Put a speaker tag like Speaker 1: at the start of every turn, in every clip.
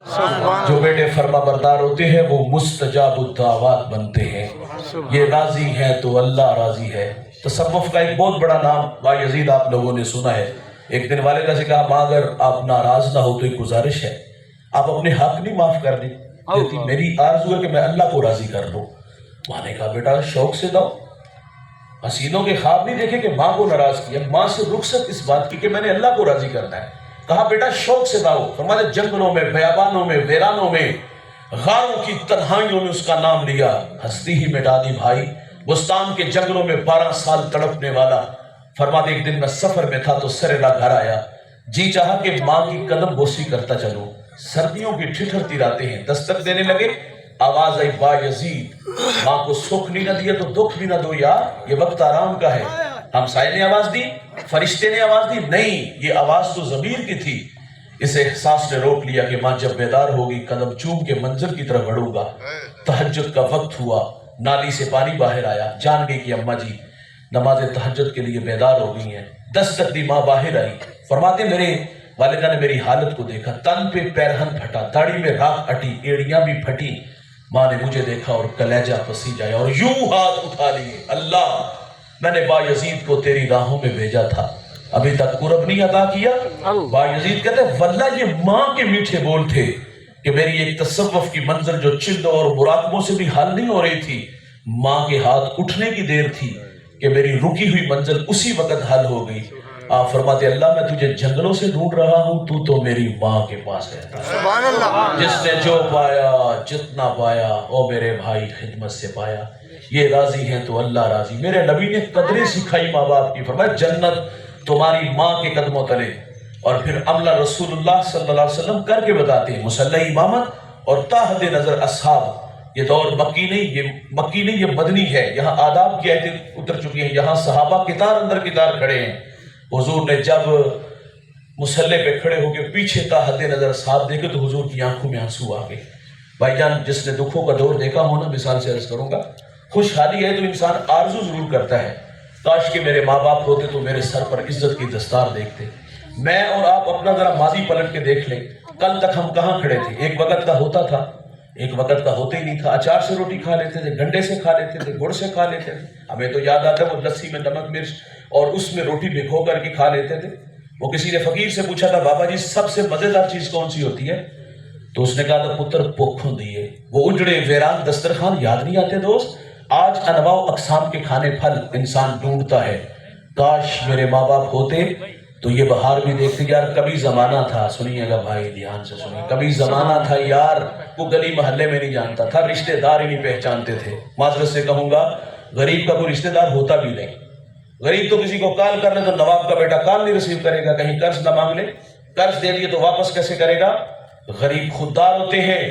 Speaker 1: جو بیٹے فرما بردار ہوتے ہیں وہ مستجاب الدعوات بنتے ہیں. یہ راضی ہے تو اللہ راضی ہے. تصوف کا ایک بہت بڑا نام بایزید آپ لوگوں نے سنا ہے. ایک دن والدہ سے کہا ماں اگر آپ ناراض نہ ہو تو ایک گزارش ہے, آپ اپنے حق نہیں معاف کر دیں. کہتی میری آرزو ہے کہ میں اللہ کو راضی کر لوں. ماں نے کہا بیٹا شوق سے دو, حسینوں کے خواب نہیں دیکھے کہ ماں کو ناراض کیا. ماں سے رخصت اس بات کی کہ میں نے اللہ کو راضی کرنا ہے. کہا بیٹا شوق سے داؤ. فرمایا جنگلوں میں, بیابانوں میں, ویرانوں میں, غاروں کی تنہائیوں میں اس کا نام لیا, ہستی ہی مٹا دی بھائی. بستان کے جنگلوں میں 12 سال تڑپنے والا. فرماتے ایک دن میں سفر میں تھا تو سریلا گھر آیا, جی چاہا کہ ماں کی قدم بوسی کرتا چلوں. سردیوں کی ٹھٹھرتی راتیں ہیں, دستک دینے لگے. آواز آئی با یزید, ماں کو سکھ نہیں نہ دیا تو دکھ بھی نہ دو یار, یہ وقت آرام کا ہے. ہمسائے نے آواز دی, فرشتے نے آواز دی, نہیں یہ آواز تو ضمیر کی تھی. اس احساس نے روک لیا کہ ماں جب بیدار ہوگی قدم چوم کے منزل کی طرف بڑھوں گا. تہجد کا وقت ہوا, نالی سے پانی باہر آیا, جان گئی کہ اماں جی نماز تہجد کے لیے بیدار ہو گئی ہیں. دستک دی, ماں باہر آئی. فرماتے میرے والدہ نے میری حالت کو دیکھا, تن پہ پیرہن پھٹا, داڑھی میں راکھ اٹی, ایڑیاں بھی پھٹی. ماں نے مجھے دیکھا اور کلیجہ پسیج آیا اور یوں ہاتھ اٹھا لیے, اللہ میں نے با یزید کو تیری راہوں میں بھیجا تھا, ابھی تک قرب نہیں عطا کیا. با یزید کہتے ہیں واللہ یہ ماں کے میٹھے بول تھے کہ میری ایک تصوف کی منزل جو چلوں اور مراقبوں سے بھی حل نہیں ہو رہی تھی, ماں کے ہاتھ اٹھنے کی دیر تھی کہ میری رکی ہوئی منزل اسی وقت حل ہو گئی. آپ فرماتے اللہ میں تجھے جنگلوں سے ڈھونڈ رہا ہوں, تو میری ماں کے پاس ہے.
Speaker 2: سبحان اللہ.
Speaker 1: جس نے جو پایا جتنا پایا او میرے بھائی خدمت سے پایا. یہ راضی ہیں تو اللہ راضی. میرے نبی نے قدریں سکھائی ماں باپ کی. فرمایا جنت تمہاری ماں کے قدموں تلے. اور پھر عملہ رسول اللہ صلی اللہ علیہ وسلم کر کے بتاتے ہیں, مصلی امامت اور تحت نظر اصحاب. یہ دور مکی نہیں یہ مدنی ہے. یہاں آداب کی آیتیں اتر چکی ہیں, یہاں صحابہ کتار اندر کتار کھڑے ہیں. حضور نے جب مصلی پہ کھڑے ہو کے پیچھے تحت نظر اصحاب دیکھے تو حضور کی آنکھوں میں آنسو آ گئے. بھائی جان جس نے دکھوں کا دور دیکھا ہو نا, مثال سے عرض کروں گا, خوشحالی ہے تو انسان آرزو ضرور کرتا ہے کاش کہ میرے ماں باپ ہوتے تو میرے سر پر عزت کی دستار دیکھتے. میں اور آپ اپنا ذرا ماضی پلٹ کے دیکھ لیں, کل تک ہم کہاں کھڑے تھے. ایک وقت کا ہوتا تھا, ایک وقت کا ہوتا ہی نہیں تھا. اچار سے روٹی کھا لیتے تھے, گنڈے سے کھا لیتے تھے, گڑ سے کھا لیتے تھے. ہمیں تو یاد آتا ہے وہ لسی میں نمک مرچ اور اس میں روٹی بھگو کر کے کھا لیتے تھے. وہ کسی نے فقیر سے پوچھا تھا بابا جی سب سے مزیدار چیز کون سی ہوتی ہے, تو اس نے کہا تھا پتر پوکھوں دیے. وہ اجڑے ویران دسترخوان یاد نہیں آتے دوست. آج انواع و اقسام کے کھانے پھل انسان ڈھونڈتا ہے. کاش میرے ماں باپ ہوتے تو یہ بہار بھی دیکھتے. یار کبھی زمانہ تھا, سنیے گا بھائی دھیان سے سنیے, کبھی زمانہ تھا یار وہ گلی محلے میں نہیں جانتا تھا, رشتہ دار ہی نہیں پہچانتے تھے. معذرت سے کہوں گا غریب کا کوئی رشتہ دار ہوتا بھی نہیں. غریب تو کسی کو کال کر لے تو نواب کا بیٹا کال نہیں ریسیو کرے گا. کہیں قرض نہ مانگ لے, قرض دے دیے تو واپس کیسے کرے گا. غریب خوددار ہوتے ہیں,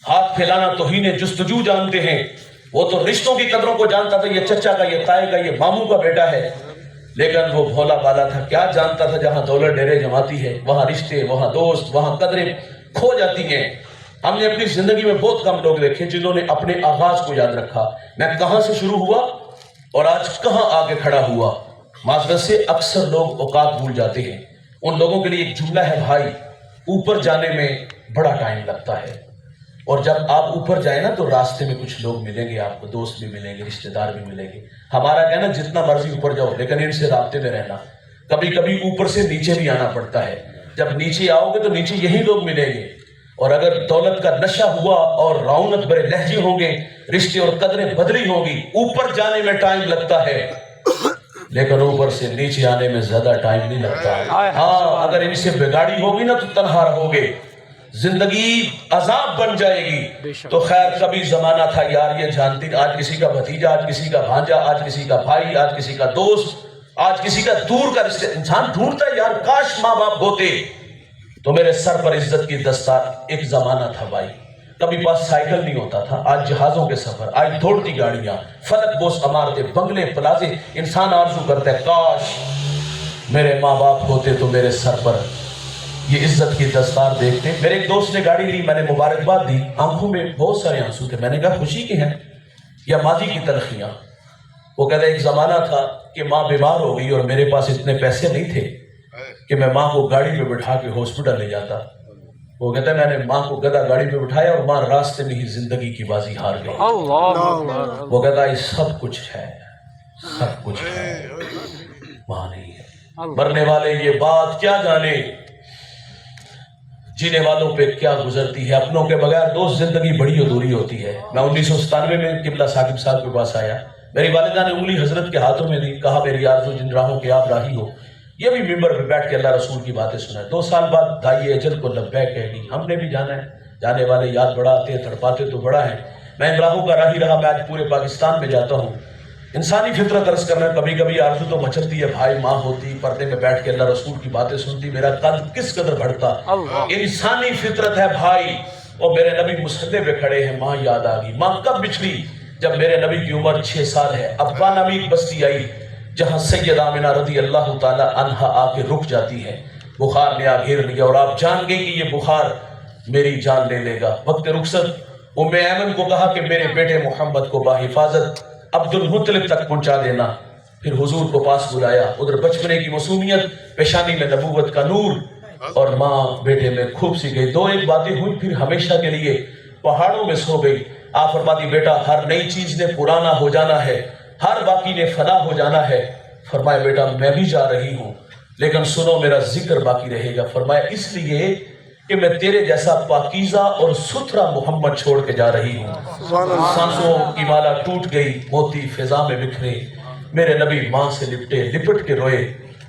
Speaker 1: ہاتھ پھیلانا توہین جستجو جانتے ہیں. وہ تو رشتوں کی قدروں کو جانتا تھا, یہ چچا کا, یہ تائے کا, یہ ماموں کا بیٹا ہے. لیکن وہ بھولا بالا تھا, کیا جانتا تھا جہاں دولت ڈیرے جماتی ہے وہاں رشتے, وہاں دوست, وہاں قدریں کھو جاتی ہیں. ہم نے اپنی زندگی میں بہت کم لوگ دیکھے جنہوں نے اپنے آغاز کو یاد رکھا. میں کہاں سے شروع ہوا اور آج کہاں آگے کھڑا ہوا. معذرت سے اکثر لوگ اوقات بھول جاتے ہیں. ان لوگوں کے لیے ایک جملہ ہے بھائی, اوپر جانے میں بڑا ٹائم لگتا ہے, اور جب آپ اوپر جائیں نا تو راستے میں کچھ لوگ ملیں گے آپ کو, دوست بھی ملیں گے, رشتہ دار بھی ملیں گے. ہمارا کہنا جتنا مرضی اوپر جاؤ لیکن ان سے رابطے میں رہنا. کبھی کبھی اوپر سے نیچے بھی آنا پڑتا ہے. جب نیچے آؤ گے تو نیچے یہی لوگ ملیں گے. اور اگر دولت کا نشہ ہوا اور رونق بڑے لہجے ہوں گے, رشتے اور قدریں بدلی ہوں گی. اوپر جانے میں ٹائم لگتا ہے لیکن اوپر سے نیچے آنے میں زیادہ ٹائم نہیں لگتا. ہاں اگر ان سے بگاڑی ہوگی نا تو تنہا رہو گے, زندگی عذاب بن جائے گی. تو خیر کبھی زمانہ تھا یار یہ جانتی, آج کسی کا بھتیجا, آج کسی کا بھانجا, آج کسی کا بھائی, آج کسی کا دوست, آج کسی کا دور کا رشتہ. انسان ڈھونڈتا ہے یار کاش ماں باپ ہوتے تو میرے سر پر عزت کی دستار. ایک زمانہ تھا بھائی, کبھی پاس سائیکل نہیں ہوتا تھا, آج جہازوں کے سفر, آج دوڑتی گاڑیاں, فلک بوس عمارتیں, بنگلے, پلازے. انسان آرزو کرتا ہے کاش میرے ماں باپ ہوتے تو میرے سر پر یہ عزت کی دستار دیکھتے. میرے ایک دوست نے گاڑی لی, میں نے مبارکباد دی, آنکھوں میں بہت سارے آنسو تھے. میں نے کہا خوشی کی ہیں یا ماضی کی تلخیاں. وہ کہتا ہے ایک زمانہ تھا کہ ماں بیمار ہو گئی اور میرے پاس اتنے پیسے نہیں تھے کہ میں ماں کو گاڑی پہ بٹھا کے ہاسپٹل لے جاتا. وہ کہتا ہے میں نے ماں کو گدا گاڑی پہ بٹھایا اور ماں راستے میں ہی زندگی کی بازی ہار گئی. وہ کہتا ہے سب کچھ ہے، سب کچھ ہے، ماں نہیں ہے. مرنے والے یہ بات کیا جانے، جینے والوں پہ کیا گزرتی ہے. اپنوں کے بغیر دوست زندگی بڑی ادھوری ہوتی ہے. میں 1997 میں قبلہ ثاقب صاحب کے پاس آیا. میری والدہ نے انگلی حضرت کے ہاتھوں میں دی، کہا میری آرزو جن راہوں کے آپ راہی ہو. یہ بھی ممبر پہ بیٹھ کے اللہ رسول کی باتیں سنائے. 2 سال بعد دائی اجل کو لبیک کہہ گی. ہم نے بھی جانا ہے، جانے والے یاد بڑا آتے ہیں، تڑپاتے تو بڑا ہے. میں ان راہوں کا راہی رہا. میں آج پورے پاکستان میں جاتا ہوں. انسانی فطرت عرض کرنا، کبھی کبھی آرزو تو مچلتی ہے، بھائی ماں ہوتی، پردے میں بیٹھ کے اللہ رسول کی باتیں سنتی، میرا قد کس قدر بڑھتا. انسانی فطرت ہے بھائی. اور میرے نبی مصلی پہ کھڑے ہیں، ماں یاد آ گئی. ماں کب بچھڑی؟ جب میرے نبی کی عمر 6 سال ہے. ابا نامی ایک بستی آئی جہاں سید آمنہ رضی اللہ تعالی عنہا آ کے رک جاتی ہے. بخار نے آ گھیر لیا اور آپ جان گئے کہ یہ بخار میری جان لے لے گا. وقت رخصت ام ایمن کو کہا کہ میرے بیٹے محمد کو باحفاظت عبد المطلب تک پہنچا دینا. پھر حضور کو پاس بلایا. ادھر بچپنے کی معصومیت، پیشانی میں نبوت کا نور، اور ماں بیٹے میں خوب سی گئی. 2-1 باتیں ہوئی، پھر ہمیشہ کے لیے پہاڑوں میں سو گئی. آپ فرماتی بیٹا ہر نئی چیز نے پرانا ہو جانا ہے، ہر باقی نے فنا ہو جانا ہے. فرمایا بیٹا میں بھی جا رہی ہوں لیکن سنو میرا ذکر باقی رہے گا. فرمایا اس لیے کہ میں تیرے جیسا پاکیزہ اور ستھرا محمد چھوڑ کے جا رہی ہوں. سانسوں کی مالا ٹوٹ گئی، موتی فضا میں بکھرے. میرے نبی ماں سے لپٹے، لپٹ کے روئے.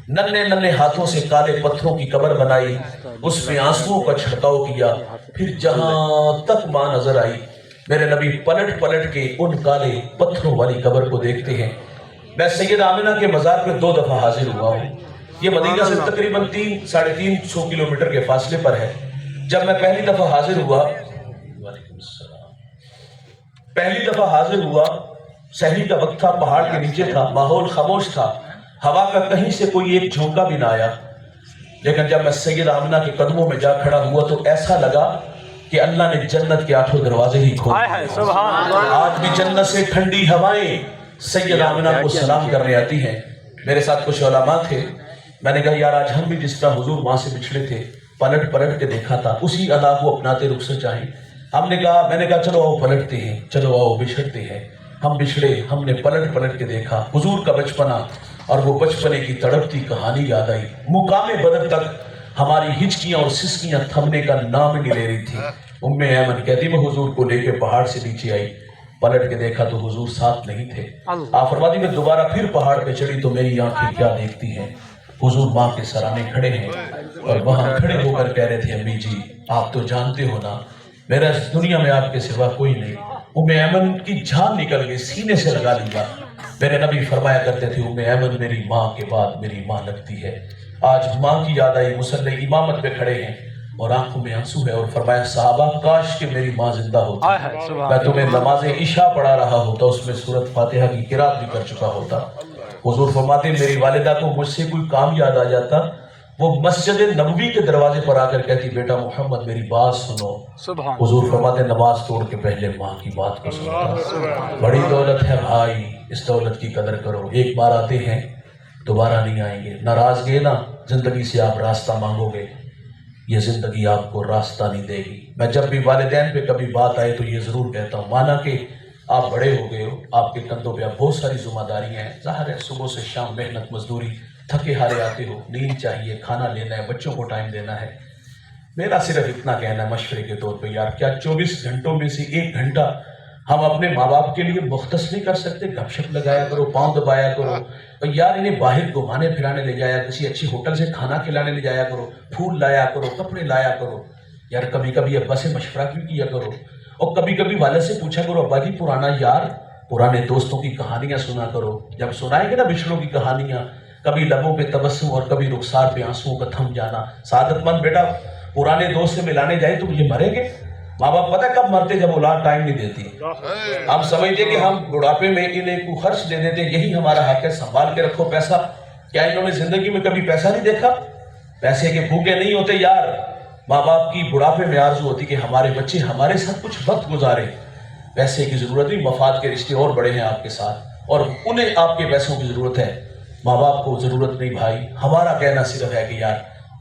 Speaker 1: ننھے ننھے ہاتھوں سے کالے پتھروں کی قبر بنائی، اس میں آنسوؤں کا چھڑکاؤ کیا. پھر جہاں تک ماں نظر آئی میرے نبی پلٹ پلٹ کے ان کالے پتھروں والی قبر کو دیکھتے ہیں. میں سید آمنہ کے مزار پہ 2 دفعہ حاضر ہوا ہوں. یہ مدینہ سے تقریباً 300-350 کلومیٹر کے فاصلے پر ہے. جب میں پہلی دفعہ حاضر ہوا سحری کا وقت تھا، پہاڑ کے نیچے تھا، ماحول خاموش تھا، ہوا کا کہیں سے کوئی ایک جھونکا بھی نہ آیا. لیکن جب میں سید آمنہ کے قدموں میں جا کھڑا ہوا تو ایسا لگا کہ اللہ نے جنت کے 8 دروازے ہی کھول دیے. آج بھی جنت سے ٹھنڈی ہوائیں سید آمنہ کو سلام کرنے آتی ہیں. میرے ساتھ کچھ علماء تھے. میں نے کہا یار آج ہم بھی جس طرح حضور ماں سے بچھڑے تھے، پلٹ پلٹ کے دیکھا تھا، اسی ادا کو اپناتے رخصت چاہیں. میں نے کہا چلو آؤ پلٹتے ہیں، چلو آؤ بچھڑتے ہیں. ہم بچھڑے، ہم نے پلٹ پلٹ کے دیکھا حضور کا بچپنا، اور وہ بچپنے کی تڑپتی کہانی یاد آئی. مقام بدر تک ہماری ہچکیاں اور سسکیاں تھمنے کا نام نہیں لے رہی تھی. ام ایمن کہتی میں حضور کو لے کے پہاڑ سے نیچے آئی، پلٹ کے دیکھا تو حضور ساتھ نہیں تھے. آپ فرماتی میں دوبارہ پھر پہاڑ پہ چڑھی تو میری آنکھیں کیا دیکھتی ہیں، حضور ماں کے سرانے کھڑے ہیں اور وہاں کھڑے ہو کر کہہ رہے تھے امی جی آپ تو جانتے ہو نا میرا اس دنیا میں آپ کے سوا کوئی نہیں. ام ایمن کی جان نکل گئی، سینے سے لگا لیا. میرے نبی فرمایا کرتے تھے ام ایمن میری ماں کے بعد میری ماں لگتی ہے. آج ماں کی یاد آئی، مصلی امامت پہ کھڑے ہیں اور آنکھوں میں آنسو ہے. اور فرمایا صحابہ کاش کہ میری ماں زندہ ہوتی، میں تمہیں نماز عشاء پڑھا رہا ہوتا، اس میں سورۃ فاتحہ کی قرات بھی کر چکا ہوتا. حضور فرماتے میری والدہ کو مجھ سے کوئی کام یاد آ جاتا، وہ مسجد نبوی کے دروازے پر آ کر کہتی بیٹا محمد میری بات سنو. حضور فرماتے نماز توڑ کے پہلے ماں کی بات کو سنتا. بڑی دولت ہے بھائی، اس دولت کی قدر کرو. ایک بار آتے ہیں دوبارہ نہیں آئیں گے. ناراض گئے نا زندگی سے آپ راستہ مانگو گے، یہ زندگی آپ کو راستہ نہیں دے گی. میں جب بھی والدین پہ کبھی بات آئے تو یہ ضرور کہتا ہوں، مانا کہ آپ بڑے ہو گئے ہو، آپ کے کندھوں پہ اب بہت ساری ذمہ داریاں ہیں. ظاہر ہے صبح سے شام محنت مزدوری، تھکے ہارے آتے ہو، نیند چاہیے، کھانا لینا ہے، بچوں کو ٹائم دینا ہے. میرا صرف اتنا کہنا ہے مشورے کے طور پہ یار کیا 24 گھنٹوں میں سے 1 گھنٹہ ہم اپنے ماں باپ کے لیے مختص نہیں کر سکتے؟ گپ شپ لگایا کرو، پاؤں دبایا کرو، اور یار انہیں باہر گھمانے پھرانے لے جایا، کسی اچھی ہوٹل سے کھانا کھلانے لے جایا کرو، پھول لایا کرو، کپڑے لایا کرو. یار کبھی کبھی ابا سے مشورہ کیوں کیا کرو، اور کبھی کبھی والد سے پوچھا کرو ابا جی پرانا یار پرانے دوستوں کی کہانیاں سنا کرو. جب سنائیں گے نا بچڑوں کی کہانیاں، کبھی لبوں پہ تبسم اور کبھی رخسار پہ آنسوؤں کا تھم جانا. سعادت مند بیٹا پرانے دوست سے ملانے جائے تو یہ مریں گے. ماں باپ پتہ کب مرتے؟ جب اولاد ٹائم نہیں دیتی. ہم سمجھتے کہ ہم بڑھاپے میں انہیں کو خرچ دے دیتے، یہی ہمارا حق ہے، سنبھال کے رکھو پیسہ. کیا انہوں نے زندگی میں کبھی پیسہ نہیں دیکھا؟ پیسے کے بھوکے نہیں ہوتے یار. ماں باپ کی بڑھاپے میں آرزو ہوتی کہ ہمارے بچے ہمارے ساتھ کچھ وقت گزارے. پیسے کی ضرورت نہیں، مفاد کے رشتے اور بڑے ہیں آپ کے ساتھ اور انہیں آپ کے پیسوں کی ضرورت ہے. ماں باپ کو ضرورت نہیں بھائی. ہمارا کہنا صرف ہے کہ یار